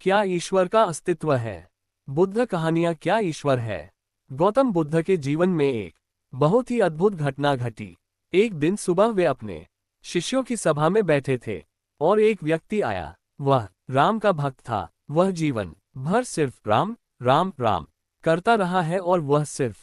क्या ईश्वर का अस्तित्व है? बुद्ध कहानियां क्या ईश्वर है? गौतम बुद्ध के जीवन में एक बहुत ही अद्भुत घटना घटी। एक दिन सुबह वे अपने शिष्यों की सभा में बैठे थे और एक व्यक्ति आया। वह राम का भक्त था। वह जीवन भर सिर्फ राम राम राम करता रहा है और वह सिर्फ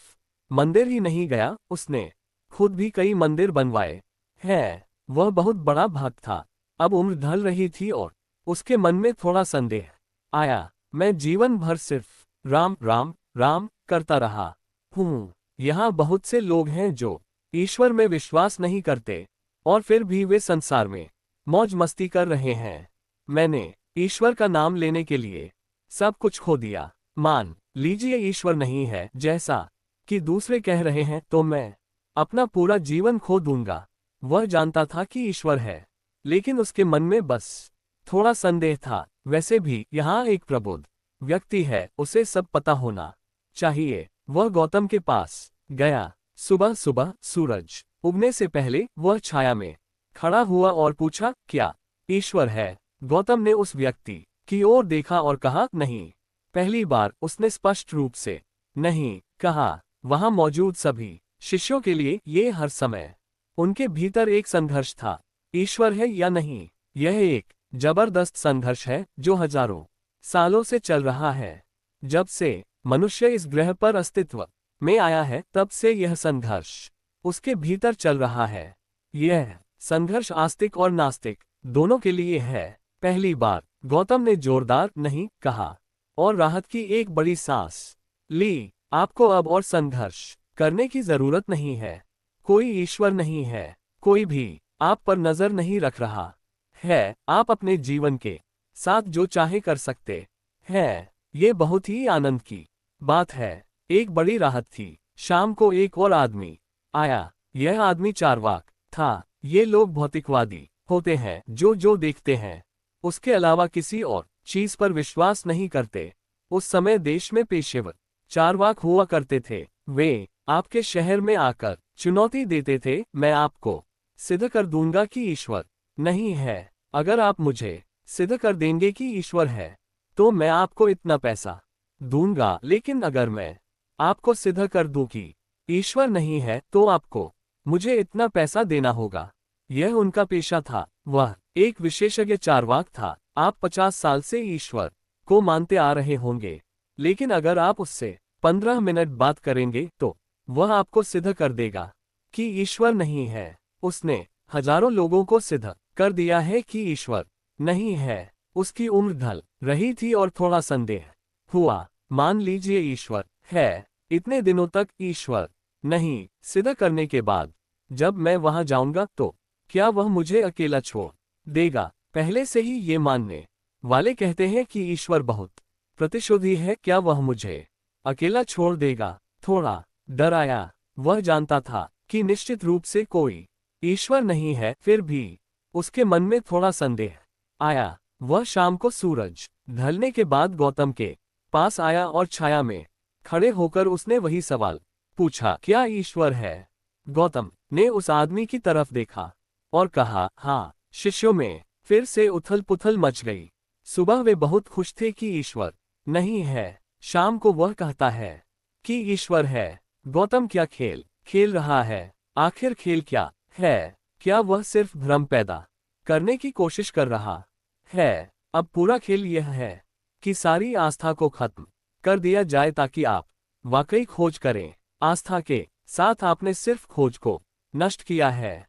मंदिर ही नहीं गया, उसने खुद भी कई मंदिर बनवाए हैं। वह बहुत बड़ा भक्त था। अब उम्र ढल रही थी और उसके मन में थोड़ा संदेह आया। मैं जीवन भर सिर्फ राम राम राम करता रहा हूँ। यहाँ बहुत से लोग हैं जो ईश्वर में विश्वास नहीं करते और फिर भी वे संसार में मौज मस्ती कर रहे हैं। मैंने ईश्वर का नाम लेने के लिए सब कुछ खो दिया। मान लीजिए ईश्वर नहीं है जैसा कि दूसरे कह रहे हैं, तो मैं अपना पूरा जीवन खो दूंगा। वह जानता था कि ईश्वर है, लेकिन उसके मन में बस थोड़ा संदेह था। वैसे भी यहाँ एक प्रबुद्ध व्यक्ति है, उसे सब पता होना चाहिए। वह गौतम के पास गया। सुबह सुबह सूरज उगने से पहले वह छाया में खड़ा हुआ और पूछा, क्या ईश्वर है? गौतम ने उस व्यक्ति की ओर देखा और कहा, नहीं। पहली बार उसने स्पष्ट रूप से नहीं कहा। वहां मौजूद सभी शिष्यों के लिए ये हर समय उनके भीतर एक संघर्ष था। ईश्वर है या नहीं? यह एक जबरदस्त संघर्ष है जो हजारों सालों से चल रहा है। जब से मनुष्य इस ग्रह पर अस्तित्व में आया है, तब से यह संघर्ष उसके भीतर चल रहा है। यह संघर्ष आस्तिक और नास्तिक दोनों के लिए है। पहली बार गौतम ने जोरदार नहीं कहा और राहत की एक बड़ी सांस ली। आपको अब और संघर्ष करने की जरूरत नहीं है। कोई ईश्वर नहीं है, कोई भी आप पर नजर नहीं रख रहा है। आप अपने जीवन के साथ जो चाहे कर सकते हैं। ये बहुत ही आनंद की बात है। एक बड़ी राहत थी। शाम को एक और आदमी आया। यह आदमी चार्वाक था। ये लोग भौतिकवादी होते हैं जो जो देखते हैं उसके अलावा किसी और चीज पर विश्वास नहीं करते। उस समय देश में पेशेवर चार्वाक हुआ करते थे। वे आपके शहर में आकर चुनौती देते थे, मैं आपको सिद्ध कर दूंगा कि ईश्वर नहीं है। अगर आप मुझे सिद्ध कर देंगे कि ईश्वर है तो मैं आपको इतना पैसा दूंगा, लेकिन अगर मैं आपको सिद्ध कर दूं कि ईश्वर नहीं है तो आपको मुझे इतना पैसा देना होगा। यह उनका पेशा था। वह एक विशेषज्ञ चार्वाक था। आप 50 साल से ईश्वर को मानते आ रहे होंगे, लेकिन अगर आप उससे 15 मिनट बात करेंगे तो वह आपको सिद्ध कर देगा कि ईश्वर नहीं है। उसने हजारों लोगों को सिद्ध कर दिया है कि ईश्वर नहीं है। उसकी उम्र ढल रही थी और थोड़ा संदेह हुआ। मान लीजिए ईश्वर है। इतने दिनों तक ईश्वर नहीं सिद्ध करने के बाद जब मैं वहां जाऊंगा तो क्या वह मुझे अकेला छोड़ देगा? पहले से ही ये मानने वाले कहते हैं कि ईश्वर बहुत प्रतिशोधी है। क्या वह मुझे अकेला छोड़ देगा? थोड़ा डर आया। वह जानता था कि निश्चित रूप से कोई ईश्वर नहीं है, फिर भी उसके मन में थोड़ा संदेह आया। वह शाम को सूरज ढलने के बाद गौतम के पास आया और छाया में खड़े होकर उसने वही सवाल पूछा, क्या ईश्वर है? गौतम ने उस आदमी की तरफ देखा और कहा, हाँ। शिष्यों में फिर से उथल पुथल मच गई। सुबह वे बहुत खुश थे कि ईश्वर नहीं है। शाम को वह कहता है कि ईश्वर है। गौतम क्या खेल खेल रहा है? आखिर खेल क्या है? क्या वह सिर्फ भ्रम पैदा करने की कोशिश कर रहा है? अब पूरा खेल यह है कि सारी आस्था को खत्म कर दिया जाए ताकि आप वाकई खोज करें। आस्था के साथ आपने सिर्फ खोज को नष्ट किया है।